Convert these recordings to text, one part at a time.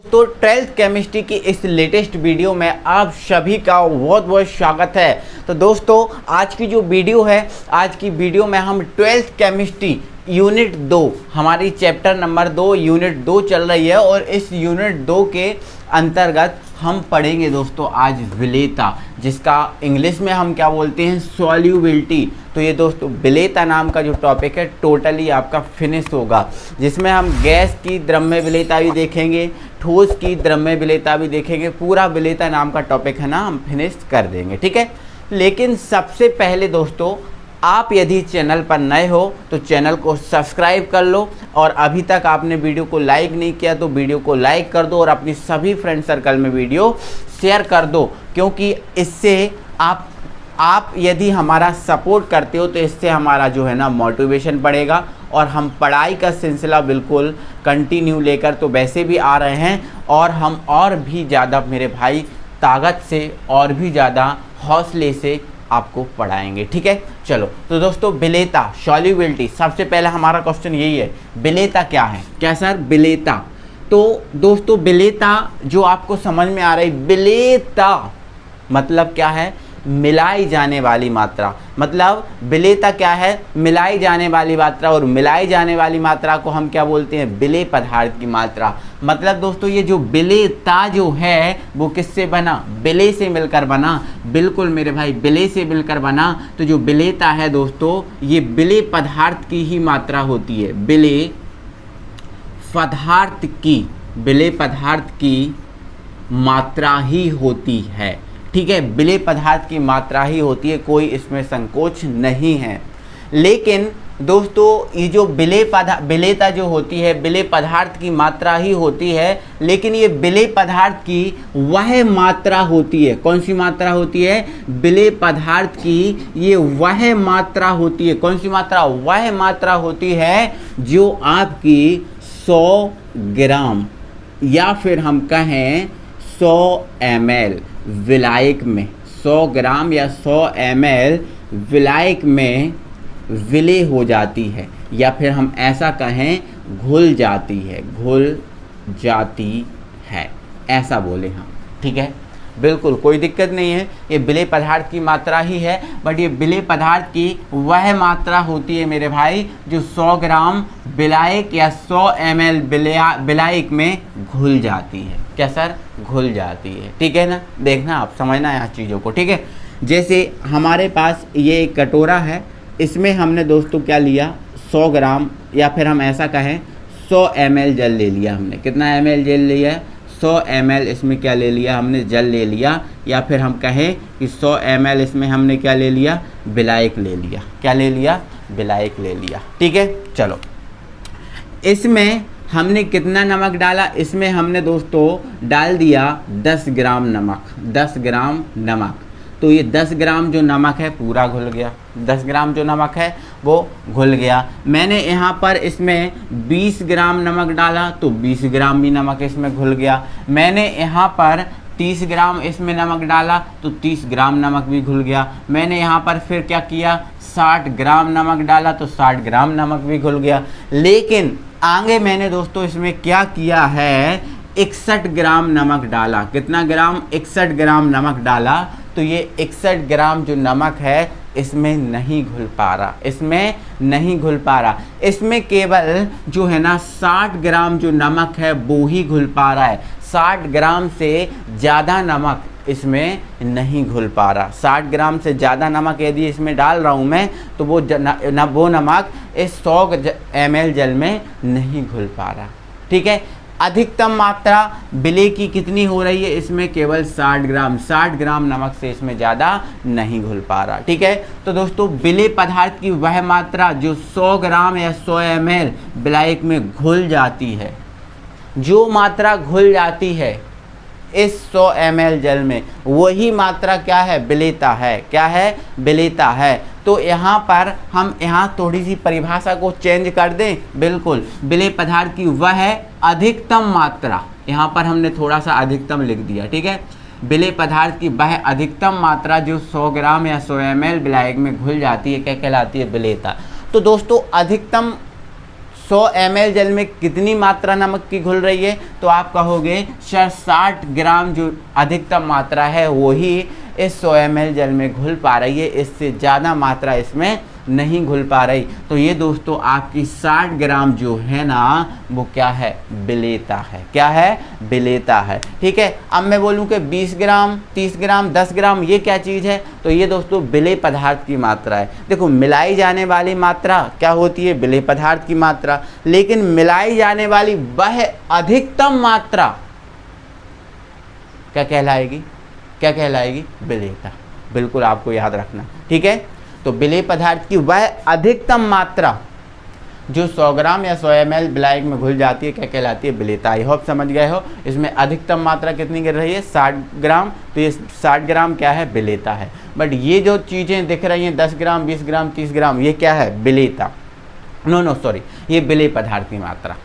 तो 12th chemistry की इस लेटेस्ट वीडियो में आप सभी का बहुत बहुत स्वागत है। तो दोस्तों आज की जो वीडियो है, आज की वीडियो में हम 12th केमिस्ट्री यूनिट 2 हमारी चैप्टर नंबर 2 यूनिट 2 चल रही है और इस यूनिट 2 के अंतर्गत हम पढ़ेंगे दोस्तों आज विलेयता, जिसका इंग्लिश में हम क्या बोलते हैं, सॉल्युबिलिटी। तो ये दोस्तों विलेयता नाम का जो टॉपिक है टोटली आपका फिनिश होगा, जिसमें हम गैस की द्रव्य विलेयता भी देखेंगे, ठोस की द्रव्य विलेयता भी देखेंगे। पूरा विलेयता नाम का टॉपिक है ना, हम फिनिश कर देंगे, ठीक है। लेकिन सबसे पहले दोस्तों आप यदि चैनल पर नए हो तो चैनल को सब्सक्राइब कर लो, और अभी तक आपने वीडियो को लाइक नहीं किया तो वीडियो को लाइक कर दो और अपनी सभी फ्रेंड सर्कल में वीडियो शेयर कर दो, क्योंकि इससे आप यदि हमारा सपोर्ट करते हो तो इससे हमारा जो है ना मोटिवेशन बढ़ेगा और हम पढ़ाई का सिलसिला बिल्कुल कंटिन्यू लेकर तो वैसे भी आ रहे हैं, और हम और भी ज़्यादा मेरे भाई ताकत से और भी ज़्यादा हौसले से आपको पढ़ाएंगे, ठीक है। चलो तो दोस्तों विलेयता सॉल्युबिलिटी, सबसे पहले हमारा क्वेश्चन यही है, विलेयता क्या है। क्या सर विलेयता? तो दोस्तों विलेयता जो आपको समझ में आ रही, विलेयता मतलब क्या है, मिलाई जाने वाली मात्रा। मतलब विलेयता क्या है, मिलाई जाने वाली मात्रा, और मिलाई जाने वाली मात्रा को हम क्या बोलते हैं, विलेय पदार्थ की मात्रा। मतलब दोस्तों ये जो विलेयता जो है वो किससे बना, विलेय से मिलकर बना। बिल्कुल मेरे भाई विलेय से मिलकर बना। तो जो विलेयता है दोस्तों ये विलेय पदार्थ की ही मात्रा होती है, विलेय पदार्थ की, विलेय पदार्थ की मात्रा ही होती है, ठीक है। विलेय पदार्थ की मात्रा ही होती है, कोई इसमें संकोच नहीं है। लेकिन दोस्तों ये जो विलेयता जो होती है विलेय पदार्थ की मात्रा ही होती है, लेकिन ये विलेय पदार्थ की वह मात्रा होती है। कौन सी मात्रा होती है, विलेय पदार्थ की ये वह मात्रा होती है। कौन सी मात्रा, वह मात्रा होती है जो आपकी 100 ग्राम या फिर हम कहें 100 ml विलायक में, 100 ग्राम या 100 ml विलायक में विलेय हो जाती है, या फिर हम ऐसा कहें घुल जाती है, घुल जाती है, ऐसा बोले हम, ठीक है। बिल्कुल कोई दिक्कत नहीं है, ये विलेय पदार्थ की मात्रा ही है, बट ये विलेय पदार्थ की वह मात्रा होती है मेरे भाई जो 100 ग्राम विलायक या 100 ml विलायक में घुल जाती है। क्या सर, घुल जाती है, ठीक है ना। देखना आप समझना यहाँ चीज़ों को, ठीक है। जैसे हमारे पास ये एक कटोरा है, इसमें हमने दोस्तों क्या लिया, 100 ग्राम या फिर हम ऐसा कहें 100 ml जल ले लिया हमने। कितना ml जल लिया, 100 ml इसमें क्या ले लिया हमने, जल ले लिया, या फिर हम कहें कि 100 ml इसमें हमने क्या ले लिया, विलायक ले लिया। क्या ले लिया, विलायक ले लिया, ठीक है। चलो इसमें हमने कितना नमक डाला, इसमें हमने दोस्तों डाल दिया 10 ग्राम नमक, 10 ग्राम नमक। तो ये 10 ग्राम जो नमक है पूरा घुल गया, 10 ग्राम जो नमक है वो घुल गया। मैंने यहाँ पर इसमें 20 ग्राम नमक डाला तो 20 ग्राम भी नमक इसमें घुल गया। मैंने यहाँ पर 30 ग्राम इसमें नमक डाला तो 30 ग्राम नमक भी घुल गया। मैंने यहाँ पर फिर क्या किया, 60 ग्राम नमक डाला तो 60 ग्राम नमक भी घुल गया। लेकिन आगे मैंने दोस्तों इसमें क्या किया है, 61 ग्राम नमक डाला। कितना ग्राम, 61 ग्राम नमक डाला। तो ये 61 ग्राम जो नमक है इसमें नहीं घुल पा रहा, इसमें नहीं घुल पा रहा। इसमें केवल जो है ना 60 ग्राम जो नमक है वो ही घुल पा रहा है। 60 ग्राम से ज़्यादा नमक इसमें नहीं घुल पा रहा। 60 ग्राम से ज़्यादा नमक यदि इसमें डाल रहा हूँ मैं तो वो नमक इस 100 ml जल में नहीं घुल पा रहा, ठीक है। अधिकतम मात्रा विलेय की कितनी हो रही है, इसमें केवल 60 ग्राम, 60 ग्राम नमक से इसमें ज़्यादा नहीं घुल पा रहा, ठीक है। तो दोस्तों विलेय पदार्थ की वह मात्रा जो 100 ग्राम या 100 ml विलायक में घुल जाती है, जो मात्रा घुल जाती है इस 100 ml जल में, वही मात्रा क्या है, विलेयता है। क्या है, विलेयता है। तो यहाँ पर हम यहाँ थोड़ी सी परिभाषा को चेंज कर दें। बिल्कुल विलेय पदार्थ की वह अधिकतम मात्रा, यहाँ पर हमने थोड़ा सा अधिकतम लिख दिया, ठीक है। विलेय पदार्थ की वह अधिकतम मात्रा जो 100 ग्राम या 100 ml विलायक में घुल जाती है क्या कहलाती है, विलेयता। तो दोस्तों अधिकतम 100 ml जल में कितनी मात्रा नमक की घुल रही है, तो आप कहोगे सर 60 ग्राम जो अधिकतम मात्रा है वही इस 100 ml जल में घुल पा रही है, इससे ज़्यादा मात्रा इसमें नहीं घुल पा रही। तो ये दोस्तों आपकी 60 ग्राम जो है ना वो क्या है, विलेयता है। क्या है, विलेयता है। ठीक है, अब मैं बोलूँ कि 20 ग्राम, 30 ग्राम, 10 ग्राम ये क्या चीज़ है, तो ये दोस्तों विलेय पदार्थ की मात्रा है। देखो मिलाई जाने वाली मात्रा क्या होती है, विलेय पदार्थ की मात्रा, लेकिन मिलाई जाने वाली वह अधिकतम मात्रा क्या कहलाएगी, क्या कहलाएगी, विलेयता। बिल्कुल आपको याद रखना। ठीक है, तो विलेय पदार्थ की वह अधिकतम मात्रा जो 100 ग्राम या 100 ml विलायक में घुल जाती है क्या कहलाती है, विलेयता। आई होप समझ गए हो। इसमें अधिकतम मात्रा कितनी गिर रही है, 60 ग्राम, तो ये 60 ग्राम क्या है, विलेयता है। बट ये जो चीज़ें दिख रही हैं 10 ग्राम, 20 ग्राम, 30 ग्राम, ये क्या है, विलेयता। नो सॉरी, ये विलेय पदार्थ की मात्रा।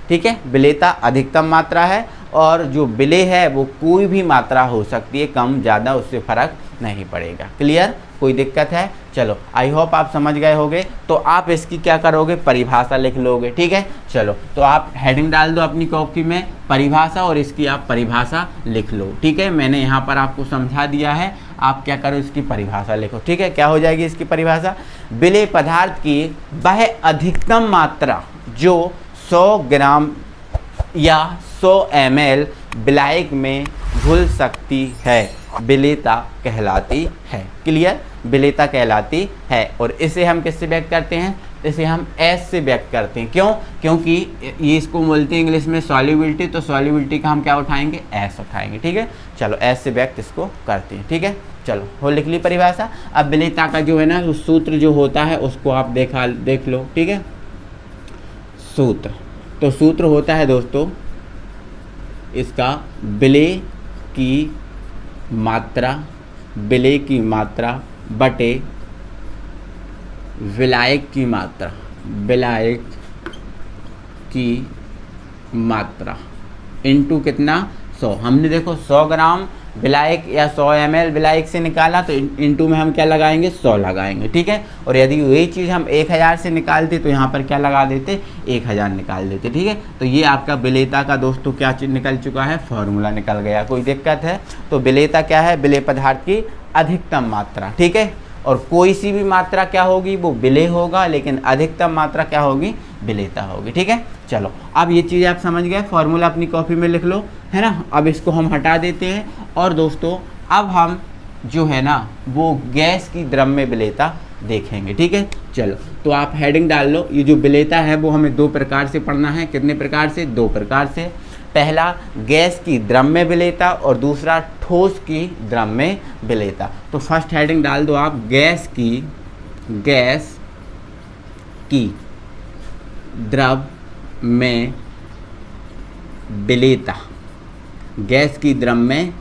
ठीक है, विलेयता अधिकतम मात्रा है और जो विलेय है वो कोई भी मात्रा हो सकती है, कम ज़्यादा उससे फर्क नहीं पड़ेगा। क्लियर, कोई दिक्कत है। चलो आई होप आप समझ गए होगे। तो आप इसकी क्या करोगे, परिभाषा लिख लोगे। ठीक है, चलो तो आप हेडिंग डाल दो अपनी कॉपी में परिभाषा और इसकी आप परिभाषा लिख लो। ठीक है, मैंने यहाँ पर आपको समझा दिया है, आप क्या करो इसकी परिभाषा लिखो। ठीक है, क्या हो जाएगी इसकी परिभाषा, विलेय पदार्थ की वह अधिकतम मात्रा जो 100 ग्राम या 100 ml विलायक में घुल सकती है विलेयता कहलाती है। क्लियर, विलेयता कहलाती है। और इसे हम किससे व्यक्त करते हैं, इसे हम एस से व्यक्त करते हैं। क्यों, क्योंकि ये इसको बोलते हैं इंग्लिश में सॉल्युबिलिटी, तो सॉल्युबिलिटी का हम क्या उठाएंगे, एस उठाएंगे। ठीक है, चलो एस से व्यक्त इसको करते हैं। ठीक है, चलो हो लिख ली परिभाषा। अब विलेयता का जो है ना जो सूत्र जो होता है उसको आप देख लो। ठीक है, सूत्र, तो सूत्र होता है दोस्तों इसका विलेय की मात्रा, विलेय की मात्रा बटे विलायक की मात्रा, विलायक की मात्रा इनटू कितना, 100। हमने देखो 100 ग्राम विलायक या 100 ml विलायक से निकाला, तो इनटू में हम क्या लगाएंगे, 100 लगाएंगे। ठीक है, और यदि वही चीज़ हम 1000 से निकालते तो यहाँ पर क्या लगा देते, 1000 निकाल देते। ठीक है, तो ये आपका विलेयता का दोस्तों क्या चीज़ निकल चुका है, फॉर्मूला निकल गया। कोई दिक्कत है, तो विलेयता क्या है, विलेय पदार्थ की अधिकतम मात्रा। ठीक है, और कोई सी भी मात्रा क्या होगी, वो विलेय होगा, लेकिन अधिकतम मात्रा क्या होगी, विलेयता होगी। ठीक है, चलो अब ये चीज़ आप समझ गए, फॉर्मूला अपनी कॉपी में लिख लो, है ना। अब इसको हम हटा देते हैं और दोस्तों अब हम जो है ना वो गैस की द्रव्य विलेयता देखेंगे। ठीक है, चलो तो आप हेडिंग डाल लो। ये जो विलेयता है वो हमें 2 प्रकार से पढ़ना है। कितने प्रकार से, 2 प्रकार से। पहला गैस की द्रव्य विलेयता और दूसरा ठोस की द्रव्य विलेयता। तो फर्स्ट हेडिंग डाल दो आप, गैस की द्रव्य विलेयता, गैस की द्रव्य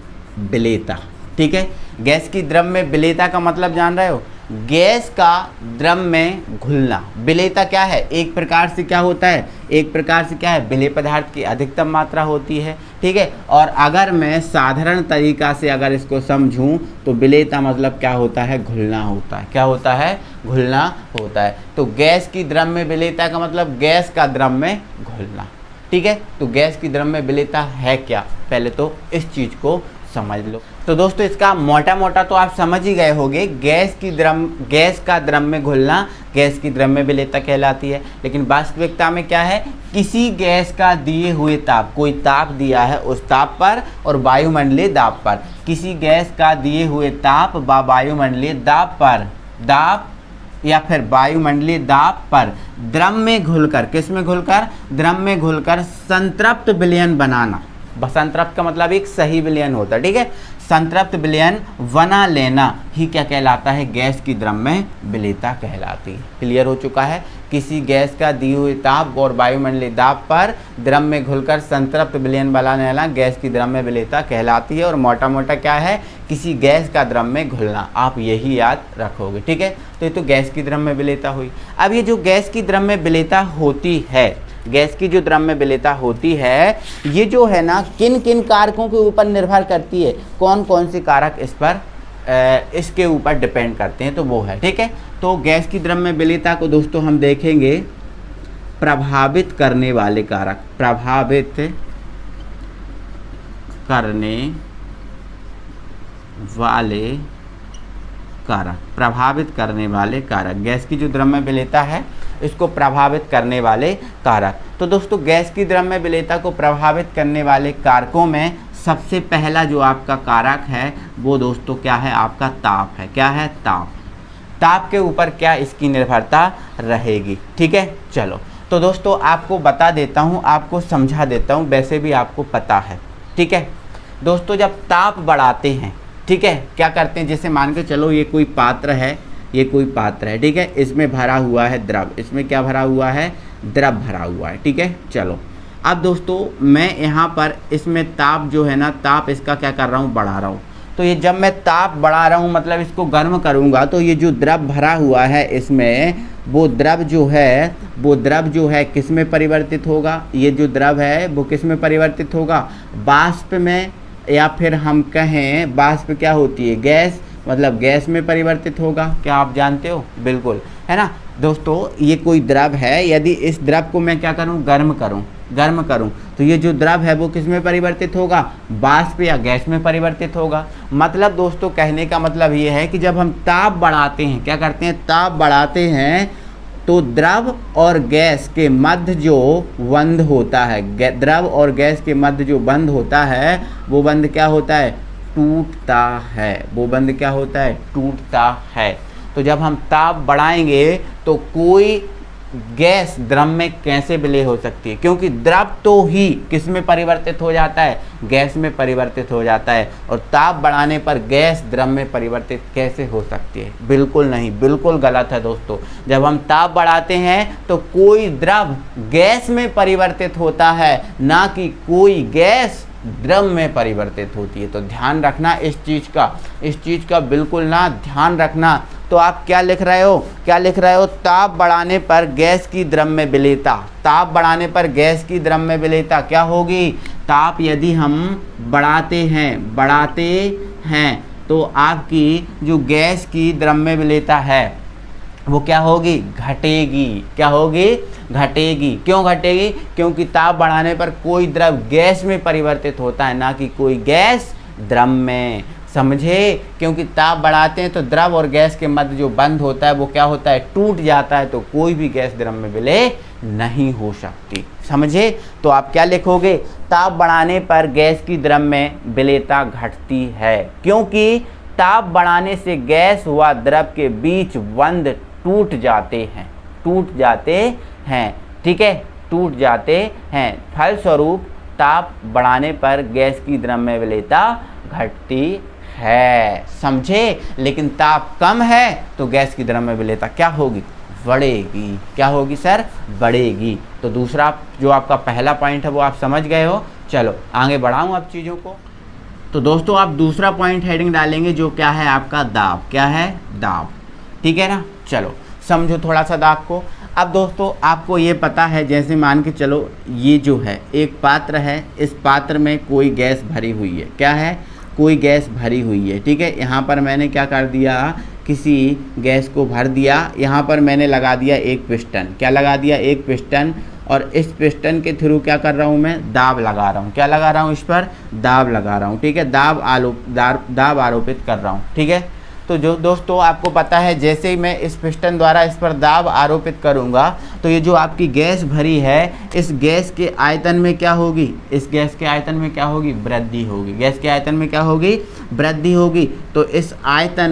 विलेयता। ठीक है, गैस की द्रव्य विलेयता का मतलब जान रहे हो, गैस का द्रव में घुलना। विलेयता क्या है, एक प्रकार से क्या होता है, एक प्रकार से क्या है, विलेय पदार्थ की अधिकतम मात्रा होती है। ठीक है, और अगर मैं साधारण तरीका से अगर इसको समझूं तो विलेयता मतलब क्या होता है, घुलना होता है। क्या होता है, घुलना होता है। तो गैस की द्रव्य विलेयता का मतलब गैस का द्रव में घुलना। ठीक है, तो गैस की द्रव्य विलेयता है क्या, पहले तो इस चीज़ को समझ लो। तो दोस्तों इसका मोटा मोटा तो आप समझ ही गए होंगे, गैस का द्रव में घुलना गैस की द्रव्य विलेयता कहलाती है। लेकिन वास्तविकता में क्या है, किसी गैस का दिए हुए ताप, कोई ताप दिया है उस ताप पर और वायुमंडलीय दाब पर, किसी गैस का दिए हुए ताप व वायुमंडलीय दाब पर, दाब या फिर वायुमंडलीय दाब पर द्रव में घुलकर, किस में घुलकर, द्रव में घुलकर संतृप्त विलयन बनाना। संतृप्त का मतलब एक सही विलयन होता है। ठीक है, संतृप्त विलयन बना लेना ही क्या कहलाता है, गैस की द्रव्य विलेयता कहलाती है। क्लियर हो चुका है, किसी गैस का दिए हुए ताप और वायुमंडलीय दाब पर द्रव में घुलकर संतृप्त विलयन बना लेना गैस की द्रव्य विलेयता कहलाती है। और मोटा मोटा क्या है, किसी गैस का द्रव में घुलना, आप यही याद रखोगे। ठीक है, तो ये तो गैस की द्रव्य विलेयता हुई। अब ये जो गैस की द्रव्य विलेयता होती है, गैस की जो द्रव्य विलेयता होती है, ये जो है ना किन किन कारकों के ऊपर निर्भर करती है, कौन कौन से कारक इस पर इसके ऊपर डिपेंड करते हैं, तो वो है। ठीक है, तो गैस की द्रव्य विलेयता को दोस्तों हम देखेंगे प्रभावित करने वाले कारक, प्रभावित करने वाले कारक, प्रभावित करने वाले कारक, गैस की जो द्रव्य विलेयता है इसको प्रभावित करने वाले कारक। तो दोस्तों गैस की द्रव्य विलेयता को प्रभावित करने वाले कारकों में सबसे पहला जो आपका कारक है वो दोस्तों क्या है, आपका ताप है। क्या है, ताप। ताप के ऊपर क्या इसकी निर्भरता रहेगी। ठीक है, चलो तो दोस्तों आपको बता देता हूँ, आपको समझा देता हूँ, वैसे भी आपको पता है। ठीक है दोस्तों, जब ताप बढ़ाते हैं, ठीक है, क्या करते हैं, जैसे मान के चलो ये कोई पात्र है, ये कोई पात्र है, ठीक है, इसमें भरा हुआ है द्रव, इसमें क्या भरा हुआ है, द्रव भरा हुआ है। ठीक है, चलो अब दोस्तों मैं यहाँ पर इसमें ताप जो है ना, ताप इसका क्या कर रहा हूँ, बढ़ा रहा हूँ। तो ये जब मैं ताप बढ़ा रहा हूँ मतलब इसको गर्म करूँगा, तो ये जो द्रव भरा हुआ है इसमें, वो द्रव जो है किस में परिवर्तित होगा, ये जो द्रव है वो किस में परिवर्तित होगा, वाष्प में, या फिर हम कहें वाष्प क्या होती है, गैस, मतलब गैस में परिवर्तित होगा। क्या आप जानते हो, बिल्कुल, है ना दोस्तों। ये कोई द्रव है, यदि इस द्रव को मैं क्या करूं, गर्म करूं, तो ये जो द्रव है वो किस में परिवर्तित होगा, वाष्प या गैस में परिवर्तित होगा। मतलब दोस्तों कहने का मतलब ये है कि जब हम ताप बढ़ाते हैं, क्या करते हैं, ताप बढ़ाते हैं, तो द्रव और गैस के मध्य जो बंध होता है, द्रव और गैस के मध्य जो बंध होता है, वो बंध क्या होता है, टूटता है। वो बंध क्या होता है, टूटता है। तो जब हम ताप बढ़ाएंगे तो कोई गैस द्रव में कैसे विलय हो सकती है, क्योंकि द्रव तो ही किस में परिवर्तित हो जाता है, गैस में परिवर्तित हो जाता है। और ताप बढ़ाने पर गैस द्रव में परिवर्तित कैसे हो सकती है, बिल्कुल नहीं, बिल्कुल गलत है दोस्तों। जब हम ताप बढ़ाते हैं तो कोई द्रव गैस में परिवर्तित होता है, ना कि कोई गैस द्रव में परिवर्तित होती है। तो ध्यान रखना इस चीज़ का बिल्कुल ना ध्यान रखना। तो आप क्या लिख रहे हो, ताप बढ़ाने पर गैस की द्रव्य विलेयता, ताप बढ़ाने पर गैस की द्रव्य विलेयता क्या होगी, ताप यदि हम बढ़ाते हैं तो आपकी जो गैस की द्रव्य विलेयता है वो क्या होगी, घटेगी। क्या होगी, घटेगी। क्यों घटेगी, क्योंकि ताप बढ़ाने पर कोई द्रव गैस में परिवर्तित होता है, ना कि कोई गैस द्रव में। समझे, क्योंकि ताप बढ़ाते हैं तो द्रव और गैस के मध्य जो बंध होता है वो क्या होता है, टूट जाता है। तो कोई भी गैस द्रव में विलय नहीं हो सकती। समझे, तो आप क्या लिखोगे, ताप बढ़ाने पर गैस की द्रव्य विलेयता घटती है, क्योंकि ताप बढ़ाने से गैस व द्रव के बीच बंध टूट जाते हैं। ठीक है, टूट जाते हैं। फलस्वरूप ताप बढ़ाने पर गैस की द्रव्य विलेयता घटती है। समझे, लेकिन ताप कम है तो गैस की द्रव्य विलेयता क्या होगी, बढ़ेगी। क्या होगी सर, बढ़ेगी। तो दूसरा जो आपका पहला पॉइंट है वो आप समझ गए हो। चलो आगे बढ़ाऊं अब चीज़ों को। तो दोस्तों आप दूसरा पॉइंट हेडिंग डालेंगे जो क्या है आपका दाब। क्या है, दाब। ठीक है ना, चलो समझो थोड़ा सा दाब को। अब दोस्तों आपको ये पता है, जैसे मान के चलो ये जो है एक पात्र है, इस पात्र में कोई गैस भरी हुई है। क्या है, कोई गैस भरी हुई है। ठीक है, यहाँ पर मैंने क्या कर दिया, किसी गैस को भर दिया। यहाँ पर मैंने लगा दिया एक पिस्टन। क्या लगा दिया, एक पिस्टन। और इस पिस्टन के थ्रू क्या कर रहा हूँ मैं, दाब लगा रहा हूँ। क्या लगा रहा हूँ, इस पर दाब लगा रहा हूँ। ठीक है, दाब आरोपित कर रहा हूँ। ठीक है, तो जो दोस्तों आपको पता है, जैसे ही मैं इस पिस्टन द्वारा इस पर दाब आरोपित करूंगा तो ये जो आपकी गैस भरी है, इस गैस के आयतन में क्या होगी, इस गैस के आयतन में क्या होगी, वृद्धि होगी। गैस के आयतन में क्या होगी, वृद्धि होगी। तो इस आयतन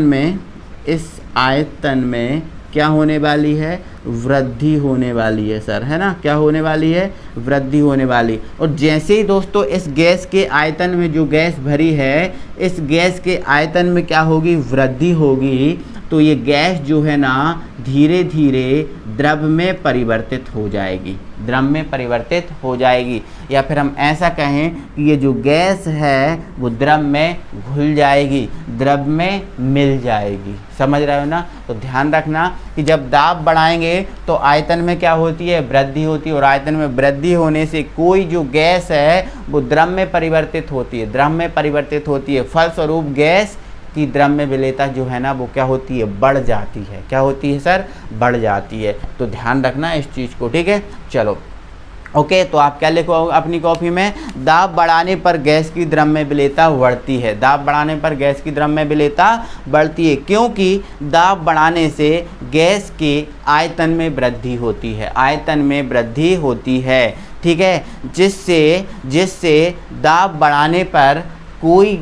में क्या होने वाली है, वृद्धि होने वाली है सर, है ना। क्या होने वाली है, वृद्धि होने वाली। और जैसे ही दोस्तों इस गैस के आयतन में जो गैस भरी है, इस गैस के आयतन में क्या होगी, वृद्धि होगी। तो ये गैस जो है ना धीरे धीरे द्रव में परिवर्तित हो जाएगी, द्रव में परिवर्तित हो जाएगी। या फिर हम ऐसा कहें कि ये जो गैस है वो द्रव में घुल जाएगी, द्रव में मिल जाएगी। समझ रहे हो ना। तो ध्यान रखना कि जब दाब बढ़ाएंगे तो आयतन में क्या होती है, वृद्धि होती है। और आयतन में वृद्धि होने से कोई जो गैस है वो द्रव में परिवर्तित होती है, द्रव में परिवर्तित होती है। फलस्वरूप गैस की द्रव्य विलेयता जो है ना वो क्या होती है, बढ़ जाती है। क्या होती है सर, बढ़ जाती है। तो ध्यान रखना इस चीज़ को, ठीक है। चलो ओके, तो आप क्या लिखो अपनी कॉपी में, दाब बढ़ाने पर गैस की द्रव्य विलेयता बढ़ती है। दाब बढ़ाने पर गैस की द्रव्य विलेयता बढ़ती है क्योंकि दाब बढ़ाने से गैस के आयतन में वृद्धि होती है, आयतन में वृद्धि होती है, ठीक है। जिससे दाब बढ़ाने पर कोई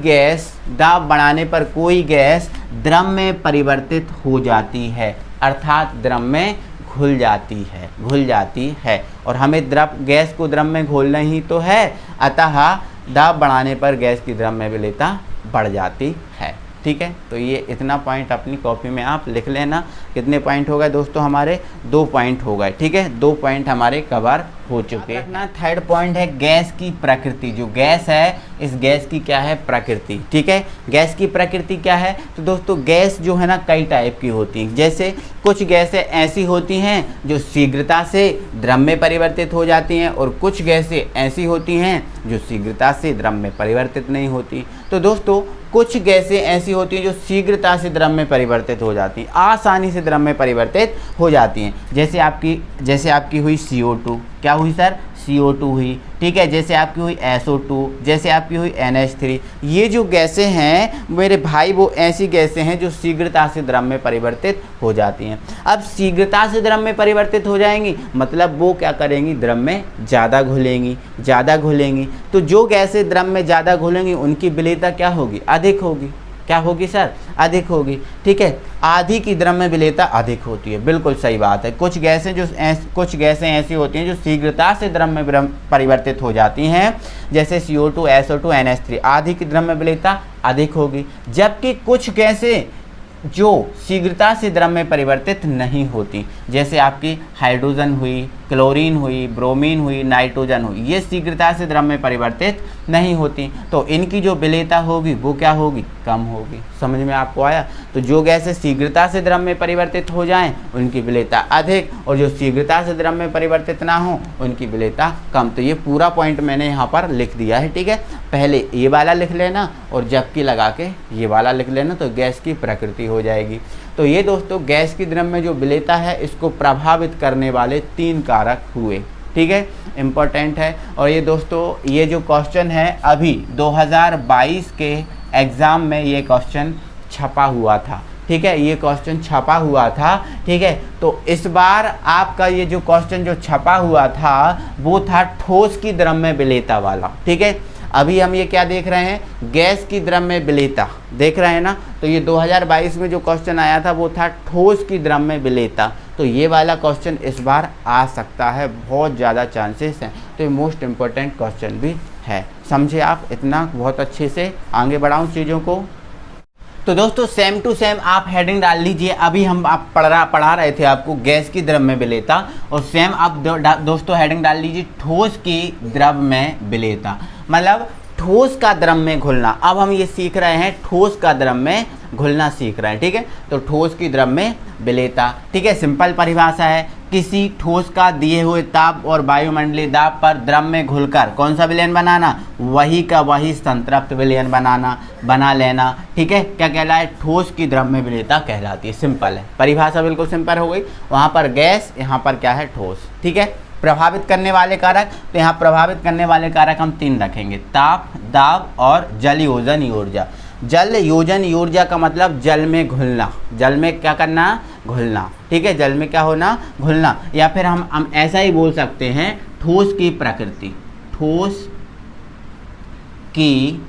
गैस द्रव में परिवर्तित हो जाती है, अर्थात द्रव में घुल जाती है और हमें गैस को द्रव में घोलना ही तो है, अतः दाब बढ़ाने पर गैस की द्रव्य विलेयता बढ़ जाती है, ठीक है। तो ये इतना पॉइंट अपनी कॉपी में आप लिख लेना। कितने पॉइंट हो गए दोस्तों हमारे, 2 पॉइंट हो गए, ठीक है। 2 पॉइंट हमारे कवर हो चुके हैं। थर्ड पॉइंट है गैस की प्रकृति। जो गैस है, इस गैस की क्या है, प्रकृति, ठीक है। गैस की प्रकृति क्या है, तो दोस्तों गैस जो है ना कई टाइप की होती हैं। जैसे कुछ गैसें ऐसी होती हैं जो शीघ्रता से द्रव में परिवर्तित हो जाती हैं और कुछ गैसें ऐसी होती हैं जो शीघ्रता से द्रव में परिवर्तित नहीं होती। तो दोस्तों कुछ गैसें ऐसी होती हैं जो शीघ्रता से द्रव में परिवर्तित हो जाती हैं, आसानी से द्रव में परिवर्तित हो जाती हैं। जैसे आपकी हुई CO2, क्या हुई सर, CO2 हुई, ठीक है। जैसे आपकी हुई SO2, जैसे आपकी हुई NH3। ये जो गैसें हैं मेरे भाई वो ऐसी गैसें हैं जो शीघ्रता से द्रव में परिवर्तित हो जाती हैं। अब शीघ्रता से द्रव में परिवर्तित हो जाएंगी मतलब वो क्या करेंगी, द्रव में ज़्यादा घुलेंगी। तो जो गैसें द्रव में ज़्यादा घुलेंगी उनकी विलेयता क्या होगी, अधिक होगी। क्या होगी सर, अधिक होगी, ठीक है। आधी की द्रव्य विलेयता अधिक होती है, बिल्कुल सही बात है। कुछ गैसें ऐसी होती हैं जो शीघ्रता से द्रव में परिवर्तित हो जाती हैं, जैसे CO2, SO2, NH3। आधी की द्रव्य विलेयता अधिक होगी, जबकि कुछ गैसें जो शीघ्रता से द्रव में परिवर्तित नहीं होती, जैसे आपकी हाइड्रोजन हुई, क्लोरीन हुई, ब्रोमीन हुई, नाइट्रोजन हुई, ये शीघ्रता से द्रव में परिवर्तित नहीं होती। तो इनकी जो विलेयता होगी वो क्या होगी, कम होगी। समझ में आपको आया। तो जो गैसें शीघ्रता से द्रव में परिवर्तित हो जाएं उनकी विलेयता अधिक, और जो शीघ्रता से द्रव में परिवर्तित ना हो उनकी विलेयता कम। तो ये पूरा पॉइंट मैंने यहाँ पर लिख दिया है, ठीक है। पहले ये वाला लिख लेना और जबकि लगा के ये वाला लिख लेना, तो गैस की प्रकृति हो जाएगी। तो ये दोस्तों गैस की द्रव्य में जो विलेयता है इसको प्रभावित करने वाले 3 कारक हुए, ठीक है, इम्पोर्टेंट है। और ये दोस्तों ये जो क्वेश्चन है अभी 2022 के एग्ज़ाम में ये क्वेश्चन छपा हुआ था, ठीक है, ये क्वेश्चन छपा हुआ था, ठीक है। तो इस बार आपका ये जो क्वेश्चन जो छपा हुआ था वो था ठोस की द्रव्य विलेयता वाला, ठीक है। अभी हम ये क्या देख रहे हैं, गैस की द्रव्य विलेयता देख रहे हैं ना। तो ये 2022 में जो क्वेश्चन आया था वो था ठोस की द्रव्य विलेयता। तो ये वाला क्वेश्चन इस बार आ सकता है, बहुत ज़्यादा चांसेस हैं। तो ये मोस्ट इम्पोर्टेंट क्वेश्चन भी है, समझे आप। इतना बहुत अच्छे से आगे बढ़ाऊँ चीज़ों को। तो दोस्तों सेम टू सेम आप हेडिंग डाल लीजिए। अभी हम आप पढ़ा रहे थे आपको गैस की द्रव्य विलेयता, और सेम आप दोस्तों हेडिंग डाल लीजिए ठोस की द्रव्य विलेयता, मतलब ठोस का द्रव में घुलना। अब हम ये सीख रहे हैं ठोस का द्रव में घुलना सीख रहे हैं, ठीक है। तो ठोस की द्रव्य विलेयता, ठीक है, सिंपल परिभाषा है, किसी ठोस का दिए हुए ताप और वायुमंडलीय दाब पर द्रव में घुलकर कौन सा विलयन बनाना, वही का वही संतृप्त विलयन बना लेना, ठीक है। क्या कहलाए, ठोस की द्रव्य विलेयता कहलाती है। सिंपल है, परिभाषा बिल्कुल सिंपल हो गई। वहाँ पर गैस, यहाँ पर क्या है, ठोस, ठीक है। प्रभावित करने वाले कारक, तो यहाँ प्रभावित करने वाले कारक हम 3 रखेंगे, ताप, दाब और जल योजन ऊर्जा। जल योजन ऊर्जा का मतलब जल में घुलना, जल में क्या करना, घुलना, ठीक है, जल में क्या होना, घुलना। या फिर हम ऐसा ही बोल सकते हैं ठोस की प्रकृति, ठोस की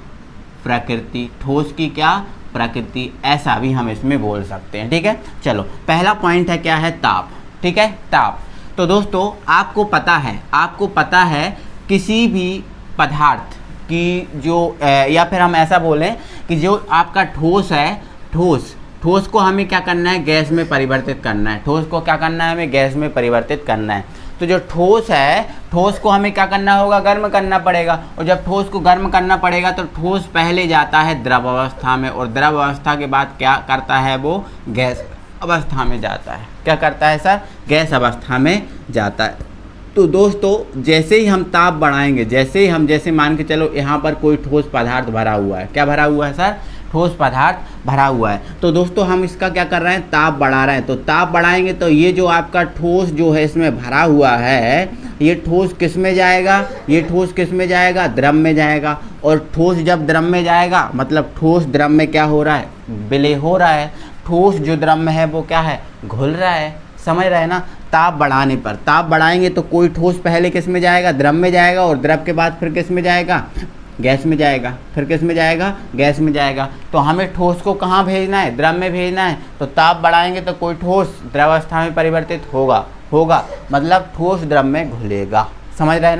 प्रकृति, ठोस की क्या प्रकृति, ऐसा भी हम इसमें बोल सकते हैं, ठीक है। चलो पहला पॉइंट है क्या है, ताप, ठीक है, ताप। तो दोस्तों आपको पता है किसी भी पदार्थ की जो या फिर हम ऐसा बोलें कि जो आपका ठोस है, ठोस को हमें क्या करना है, गैस में परिवर्तित करना है। ठोस को क्या करना है, हमें गैस में परिवर्तित करना है। तो जो ठोस है, ठोस को हमें क्या करना होगा, गर्म करना पड़ेगा। और जब ठोस को गर्म करना पड़ेगा तो ठोस पहले जाता है द्रव अवस्था में, और द्रव अवस्था के बाद क्या करता है, वो गैस अवस्था में जाता है। क्या करता है सर, गैस अवस्था में जाता है। तो दोस्तों जैसे ही हम ताप बढ़ाएंगे, जैसे मान के चलो यहाँ पर कोई ठोस पदार्थ भरा हुआ है, क्या भरा हुआ है सर, ठोस पदार्थ भरा हुआ है। तो दोस्तों हम इसका क्या कर रहे हैं, ताप बढ़ा रहे हैं। तो ताप बढ़ाएंगे तो ये जो आपका ठोस जो है इसमें भरा हुआ है, ये ठोस किस में जाएगा, ये ठोस किस में जाएगा, द्रव में जाएगा। और ठोस जब द्रव में जाएगा मतलब ठोस द्रव में क्या हो रहा है, विलय हो रहा है। ठोस जो द्रव में है वो क्या है, घुल रहा है। समझ रहे हैं ना। ताप बढ़ाने पर, ताप बढ़ाएंगे तो कोई ठोस पहले किस में जाएगा, द्रव में जाएगा, और द्रव के बाद फिर किस में जाएगा, गैस में जाएगा, फिर किस में जाएगा, गैस में जाएगा। तो हमें ठोस को कहाँ भेजना है, द्रव में भेजना है। तो ताप बढ़ाएंगे तो कोई ठोस द्रवावस्था में परिवर्तित होगा मतलब ठोस द्रव में घुलेगा। समझ रहे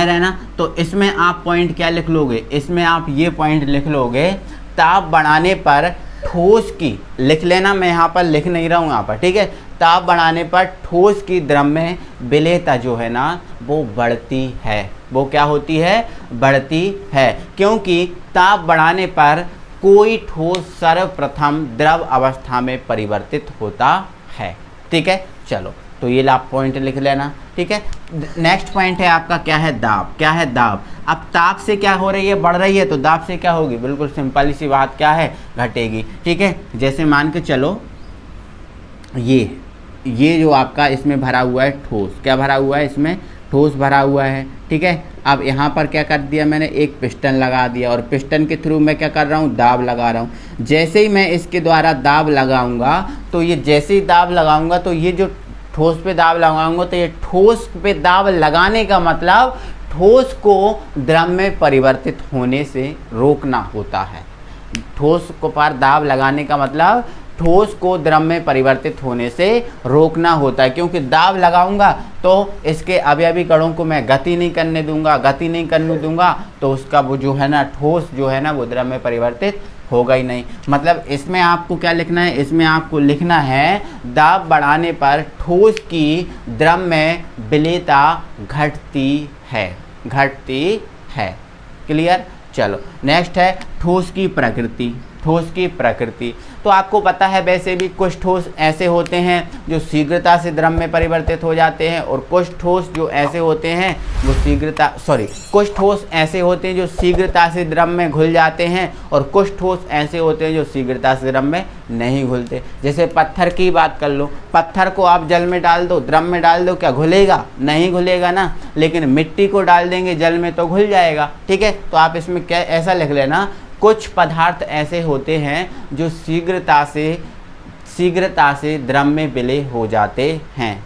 हैं ना। तो इसमें आप पॉइंट क्या लिख लोगे, इसमें आप ये पॉइंट लिख लोगे, ताप बढ़ाने पर ठोस की, लिख लेना, मैं यहाँ पर लिख नहीं रहा हूँ यहाँ पर, ठीक है। ताप बढ़ाने पर ठोस की द्रव में विलेयता जो है ना वो बढ़ती है। वो क्या होती है, बढ़ती है। क्योंकि ताप बढ़ाने पर कोई ठोस सर्वप्रथम द्रव अवस्था में परिवर्तित होता है। ठीक है, चलो तो ये आप पॉइंट लिख लेना। ठीक है, नेक्स्ट पॉइंट है आपका क्या है, दाब। क्या है, दाब। अब ताप से क्या हो रही है, बढ़ रही है, तो दाब से क्या होगी, बिल्कुल सिंपल सी बात क्या है, घटेगी। ठीक है, जैसे मान के चलो ये जो आपका इसमें भरा हुआ है ठोस, क्या भरा हुआ है, इसमें ठोस भरा हुआ है। ठीक है, अब यहाँ पर क्या कर दिया मैंने, एक पिस्टन लगा दिया, और पिस्टन के थ्रू मैं क्या कर रहा हूँ, दाब लगा रहा हूँ। जैसे ही मैं इसके द्वारा दाब लगाऊंगा तो ये, जैसे ही दाब लगाऊंगा तो ये जो ठोस पे दाब लगाऊंगा तो ये ठोस पे दाब लगाने का मतलब ठोस को द्रव में परिवर्तित होने से रोकना होता है। ठोस को पर दाब लगाने का मतलब ठोस को द्रव में परिवर्तित होने से रोकना होता है। क्योंकि दाब लगाऊंगा तो इसके अवयवी कणों को मैं गति नहीं करने दूंगा, तो उसका वो जो है ना, ठोस जो है ना वो द्रव में परिवर्तित होगा ही नहीं। मतलब इसमें आपको क्या लिखना है, इसमें आपको लिखना है दाब बढ़ाने पर ठोस की द्रव में विलेयता घटती है। क्लियर। चलो नेक्स्ट है ठोस की प्रकृति। तो आपको पता है वैसे भी कुछ ठोस ऐसे होते हैं जो शीघ्रता से द्रव में परिवर्तित हो जाते हैं, और कुछ ठोस जो ऐसे होते हैं वो कुछ ठोस ऐसे होते हैं जो शीघ्रता से द्रव में घुल जाते हैं, और कुछ ठोस ऐसे होते हैं जो शीघ्रता से द्रव में नहीं घुलते। जैसे पत्थर की बात कर लो, पत्थर को आप जल में डाल दो, द्रव में डाल दो, क्या घुलेगा, नहीं घुलेगा ना। लेकिन मिट्टी को डाल देंगे जल में तो घुल जाएगा। ठीक है, तो आप इसमें क्या ऐसा लिख लेना, कुछ पदार्थ ऐसे होते हैं जो शीघ्रता से द्रव में विलय हो जाते हैं,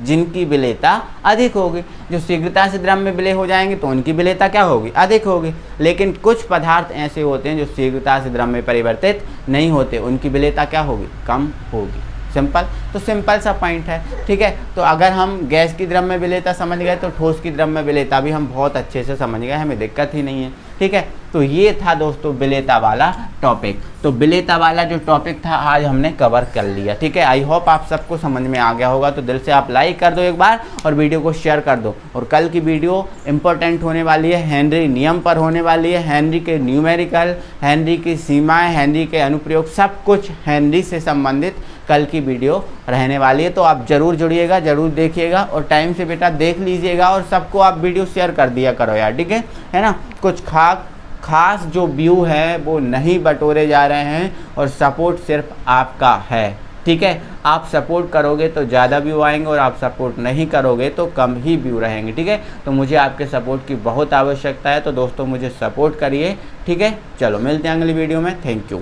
जिनकी विलेयता अधिक होगी। जो शीघ्रता से द्रव में विलय हो जाएंगे तो उनकी विलेयता क्या होगी, अधिक होगी। लेकिन कुछ पदार्थ ऐसे होते हैं जो शीघ्रता से द्रव में परिवर्तित नहीं होते, उनकी विलेयता क्या होगी, कम होगी। सिंपल, तो सिंपल सा पॉइंट है। ठीक है, तो अगर हम गैस की द्रव में विलेयता समझ गए तो ठोस की द्रव में विलेयता भी हम बहुत अच्छे से समझ गए, हमें दिक्कत ही नहीं है। ठीक है, तो ये था दोस्तों विलेयता वाला टॉपिक। तो विलेयता वाला जो टॉपिक था आज हमने कवर कर लिया। ठीक है, आई होप आप सबको समझ में आ गया होगा। तो दिल से आप लाइक कर दो एक बार, और वीडियो को शेयर कर दो। और कल की वीडियो इंपॉर्टेंट होने वाली है, हेनरी नियम पर होने वाली है, हेनरी के न्यूमेरिकल, हेनरी की सीमाएं, हेनरी के अनुप्रयोग, सब कुछ हेनरी से संबंधित कल की वीडियो रहने वाली है। तो आप जरूर जुड़िएगा, जरूर देखिएगा, और टाइम से बेटा देख लीजिएगा, और सबको आप वीडियो शेयर कर दिया करो यार। ठीक है ना। कुछ खास जो व्यू है वो नहीं बटोरे जा रहे हैं, और सपोर्ट सिर्फ आपका है। ठीक है, आप सपोर्ट करोगे तो ज़्यादा व्यू आएंगे, और आप सपोर्ट नहीं करोगे तो कम ही व्यू रहेंगे। ठीक है, तो मुझे आपके सपोर्ट की बहुत आवश्यकता है। तो दोस्तों मुझे सपोर्ट करिए। ठीक है, चलो मिलते हैं अगली वीडियो में। Thank you.